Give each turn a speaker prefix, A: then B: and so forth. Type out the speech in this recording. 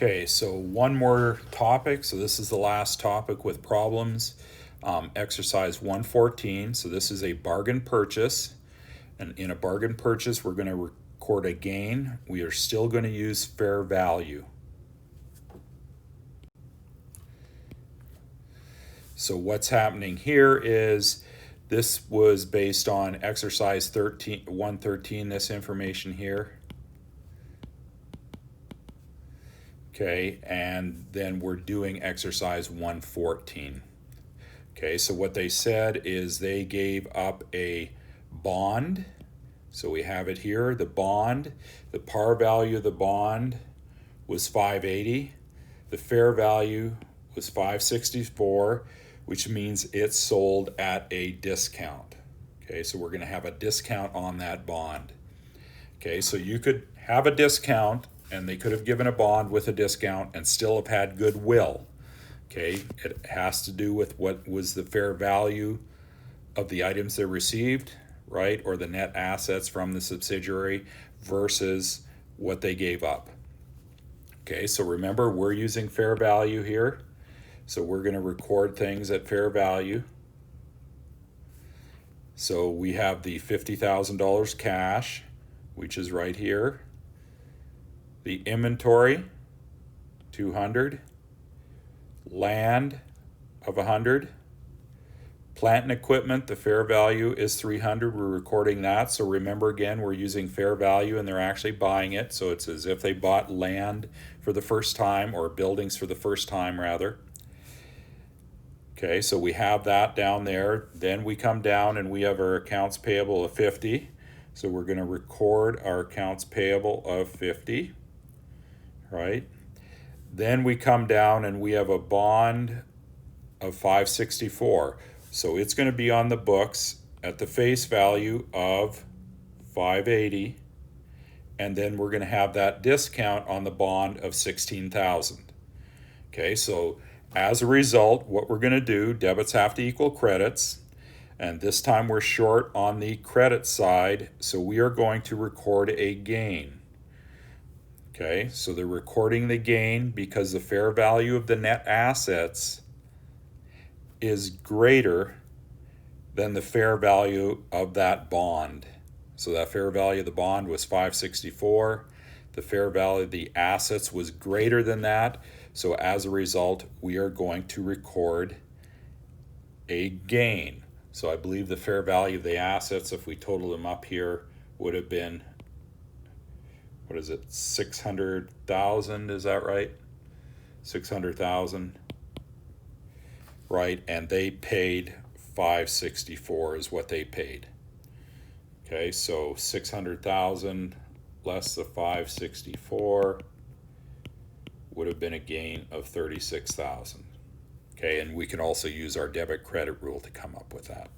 A: Okay, so one more topic. So this is the last topic with problems. Exercise 114. So this is a bargain purchase. And in a bargain purchase, we're going to record a gain. We are still going to use fair value. So what's happening here is this was based on exercise 113, this information here. Okay, and then we're doing exercise 114. Okay, so what they said is they gave up a bond. So we have it here, the bond. The par value of the bond was 580. The fair value was 564, which means it's sold at a discount. Okay, so we're going to have a discount on that bond. Okay, so you could have a discount and they could have given a bond with a discount and still have had goodwill. Okay, it has to do with what was the fair value of the items they received, right? Or the net assets from the subsidiary versus what they gave up. Okay, so remember, we're using fair value here. So we're going to record things at fair value. So we have the $50,000 cash, which is right here. The inventory, 200. Land of 100. Plant and equipment, the fair value is 300. We're recording that. So remember, again, we're using fair value and they're actually buying it. So it's as if they bought land for the first time, or buildings for the first time, rather. Okay, so we have that down there. Then we come down and we have our accounts payable of 50. So we're going to record our accounts payable of 50, right? Then we come down and we have a bond of 564. So it's going to be on the books at the face value of 580. And then we're going to have that discount on the bond of 16,000. Okay, so as a result, what we're going to do, debits have to equal credits. And this time we're short on the credit side. So we are going to record a gain. Okay, so they're recording the gain because the fair value of the net assets is greater than the fair value of that bond. So that fair value of the bond was 564. The fair value of the assets was greater than that. So as a result, we are going to record a gain. So I believe the fair value of the assets, if we total them up here, would have been, what is it, 600,000, is that right? 600,000, right? And they paid 564 is what they paid. Okay, so 600,000 less the 564 would have been a gain of 36,000. Okay, and we can also use our debit credit rule to come up with that.